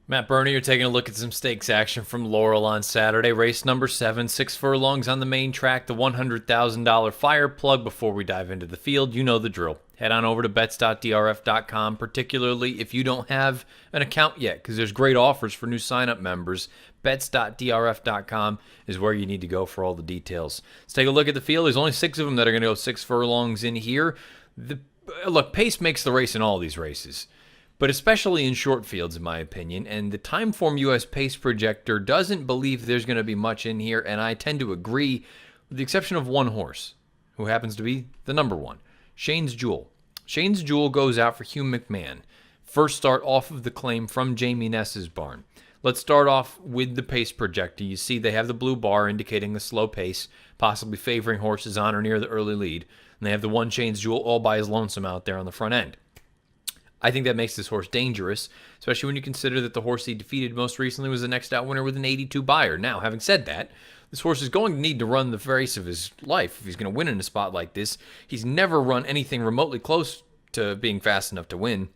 Matt Bernie, you're taking a look at some stakes action from Laurel on Saturday. Race number 7, 6 furlongs on the main track, the $100,000 fire plug. Before we dive into the field, you know the drill. Head on over to bets.drf.com, particularly if you don't have an account yet, because there's great offers for new sign-up members. Bets.drf.com is where you need to go for all the details. Let's take a look at the field. There's only 6 of them that are going to go 6 furlongs in here. Look, pace makes the race in all these races, but especially in short fields, in my opinion. And the Timeform US Pace Projector doesn't believe there's going to be much in here, and I tend to agree, with the exception of one horse, who happens to be the number one, Shane's Jewel. Shane's Jewel goes out for Hugh McMahon. First start off of the claim from Jamie Ness's barn. Let's start off with the pace projector. You see they have the blue bar indicating the slow pace, possibly favoring horses on or near the early lead. And they have the one Shane's Jewel all by his lonesome out there on the front end. I think that makes this horse dangerous, especially when you consider that the horse he defeated most recently was the next out winner with an 82 buyer. Now, having said that, this horse is going to need to run the race of his life if he's going to win in a spot like this. He's never run anything remotely close to being fast enough to win.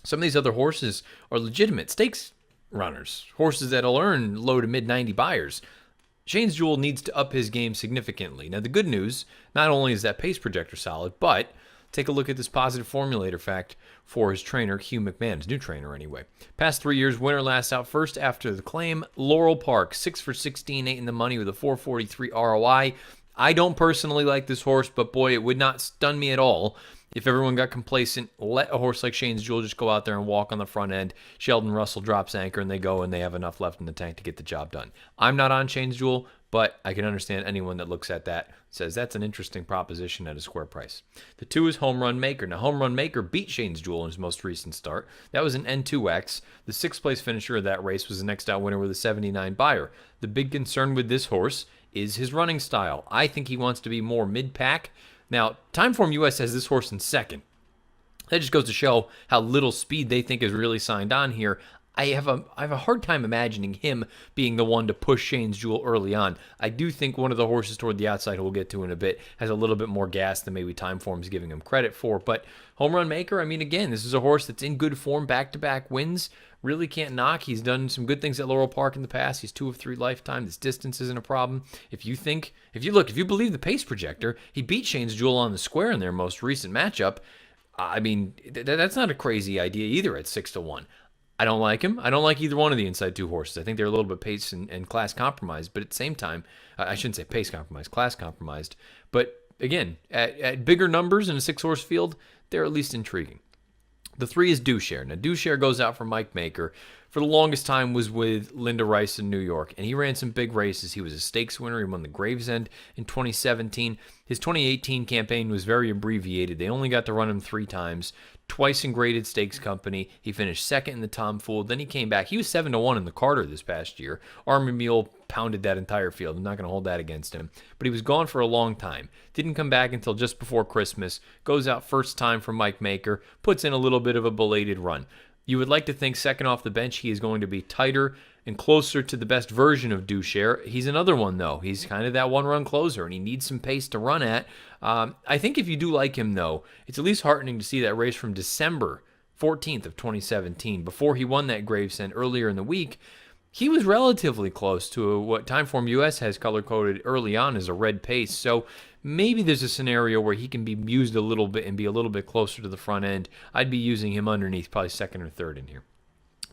Some of these other horses are legitimate stakes runners, horses that'll earn low to mid 90 buyers. Shane's Jewel needs to up his game significantly. Now, the good news, not only is that pace projector solid, but take a look at this positive formulator fact for his trainer, Hugh McMahon, his new trainer anyway. Past 3 years, winner last out first after the claim. Laurel Park, 6 for 16, 8 in the money with a 443 ROI. I don't personally like this horse, but boy, it would not stun me at all if everyone got complacent. Let a horse like Shane's Jewel just go out there and walk on the front end. Sheldon Russell drops anchor and they go, and they have enough left in the tank to get the job done. I'm not on Shane's Jewel, but I can understand anyone that looks at that says that's an interesting proposition at a square price. The 2 is Home Run Maker. Now, Home Run Maker beat Shane's Jewel in his most recent start. That was an N2X. The 6th place finisher of that race was the next out winner with a 79 buyer. The big concern with this horse is his running style. I think he wants to be more mid-pack. Now, Timeform US has this horse in second. That just goes to show how little speed they think is really signed on here. I have a hard time imagining him being the one to push Shane's Jewel early on. I do think one of the horses toward the outside, who we'll get to in a bit, has a little bit more gas than maybe Timeform's giving him credit for. But Home Run Maker, I mean, again, this is a horse that's in good form, back-to-back wins. Really can't knock. He's done some good things at Laurel Park in the past. He's 2 of 3 lifetime. This distance isn't a problem. If you believe the pace projector, he beat Shane's Jewel on the square in their most recent matchup. I mean, that's not a crazy idea either at 6-1. I don't like him. I don't like either one of the inside 2 horses. I think they're a little bit pace and class compromised, but at the same time, I shouldn't say pace compromised, class compromised. But again, at bigger numbers in a 6-horse field, they're at least intriguing. The 3 is Doucher. Now, Doucher goes out for Mike Maker. For the longest time was with Linda Rice in New York, and he ran some big races. He was a stakes winner. He won the Gravesend in 2017. His 2018 campaign was very abbreviated. They only got to run him 3 times, twice in graded stakes company. He finished second in the Tom Fool. Then he came back. He was 7-1 in the Carter this past year. Army Mule pounded that entire field. I'm not going to hold that against him. But he was gone for a long time. Didn't come back until just before Christmas. Goes out first time for Mike Maker. Puts in a little bit of a belated run. You would like to think second off the bench he is going to be tighter and closer to the best version of Doucher. He's another one, though. He's kind of that one-run closer, and he needs some pace to run at. I think if you do like him, though, it's at least heartening to see that race from December 14th of 2017, before he won that Gravesend earlier in the week. He was relatively close to what Timeform US has color-coded early on as a red pace, so maybe there's a scenario where he can be used a little bit and be a little bit closer to the front end. I'd be using him underneath, probably second or third in here.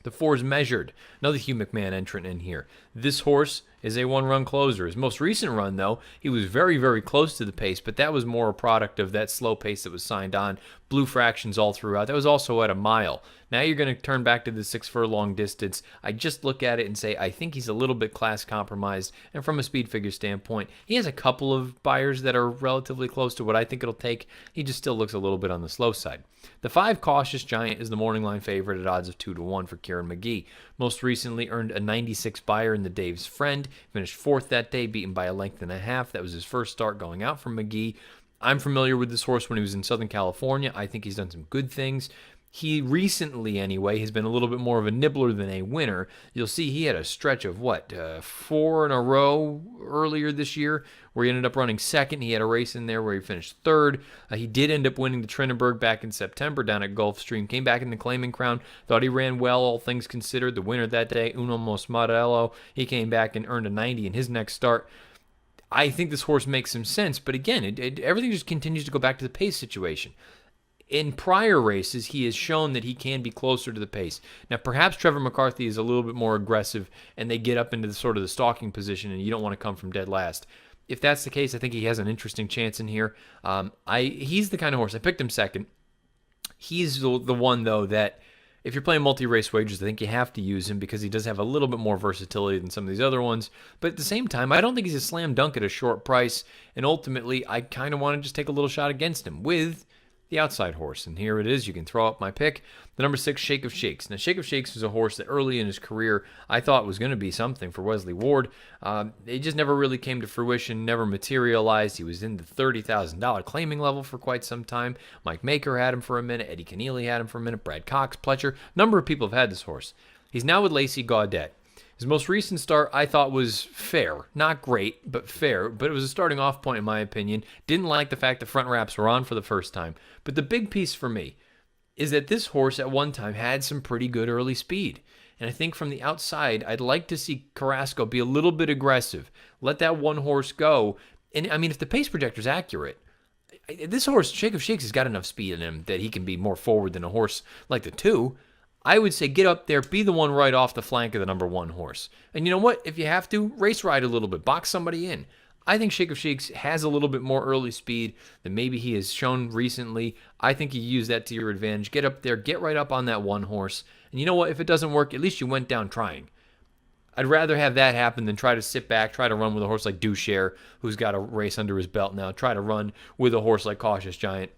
The 4 is Measured. Another Hugh McMahon entrant in here. This horse is a one-run closer. His most recent run, though, he was very, very close to the pace, but that was more a product of that slow pace that was signed on. Blue fractions all throughout. That was also at a mile. Now you're going to turn back to the 6 furlong distance. I just look at it and say, I think he's a little bit class compromised. And from a speed figure standpoint, he has a couple of buyers that are relatively close to what I think it'll take. He just still looks a little bit on the slow side. The 5 Cautious Giant is the morning line favorite at odds of 2-1 for Kieran McGee. Most recently earned a 96 buyer in the Dave's Friend. Finished 4th that day, beaten by a length and a half. That was his first start going out from McGee. I'm familiar with this horse when he was in Southern California. I think he's done some good things. He recently, anyway, has been a little bit more of a nibbler than a winner. You'll see he had a stretch of, 4 in a row earlier this year where he ended up running second. He had a race in there where he finished third. He did end up winning the Trinidad back in September down at Gulfstream. Came back in the claiming crown. Thought he ran well, all things considered. The winner that day, Uno Mosmarello, he came back and earned a 90 in his next start. I think this horse makes some sense, but again, everything just continues to go back to the pace situation. In prior races, he has shown that he can be closer to the pace. Now, perhaps Trevor McCarthy is a little bit more aggressive, and they get up into the stalking position, and you don't want to come from dead last. If that's the case, I think he has an interesting chance in here. He's the kind of horse. I picked him second. He's the one, though, that if you're playing multi-race wagers, I think you have to use him because he does have a little bit more versatility than some of these other ones. But at the same time, I don't think he's a slam dunk at a short price, and ultimately, I kind of want to just take a little shot against him with the outside horse. And here it is. You can throw up my pick. The number 6, Shake of Shakes. Now, Shake of Shakes was a horse that early in his career I thought was going to be something for Wesley Ward. It just never really came to fruition, never materialized. He was in the $30,000 claiming level for quite some time. Mike Maker had him for a minute. Eddie Keneally had him for a minute. Brad Cox, Pletcher. A number of people have had this horse. He's now with Lacey Gaudet. His most recent start, I thought, was fair. Not great, but fair. But it was a starting off point, in my opinion. Didn't like the fact the front wraps were on for the first time. But the big piece for me is that this horse at one time had some pretty good early speed. And I think from the outside, I'd like to see Carrasco be a little bit aggressive. Let that one horse go. And, I mean, if the pace projector's accurate, this horse, Shake of Shakes, has got enough speed in him that he can be more forward than a horse like the 2. I would say get up there, be the one right off the flank of the number 1 horse. And you know what? If you have to, race ride a little bit, box somebody in. I think Shake of Shakes has a little bit more early speed than maybe he has shown recently. I think you use that to your advantage. Get up there, get right up on that 1 horse. And you know what? If it doesn't work, at least you went down trying. I'd rather have that happen than try to sit back, try to run with a horse like Dushare, who's got a race under his belt now, try to run with a horse like Cautious Giant.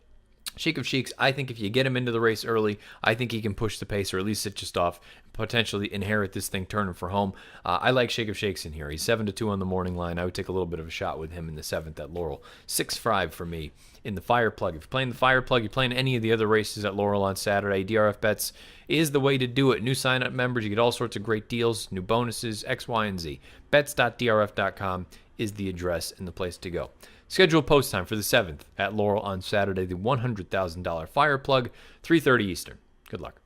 Shake of Shakes, I think if you get him into the race early, I think he can push the pace or at least sit just off, potentially inherit this thing, turn him for home. I like Shake of Shakes in here. He's 7-2 on the morning line. I would take a little bit of a shot with him in the 7th at Laurel. 6-5 for me in the Fire Plug. If you're playing the Fire Plug, you're playing any of the other races at Laurel on Saturday, DRF Bets is the way to do it. New sign-up members, you get all sorts of great deals, new bonuses, X, Y, and Z. Bets.drf.com is the address and the place to go. Scheduled post time for the 7th at Laurel on Saturday, the $100,000 Fire Plug, 3:30 Eastern. Good luck.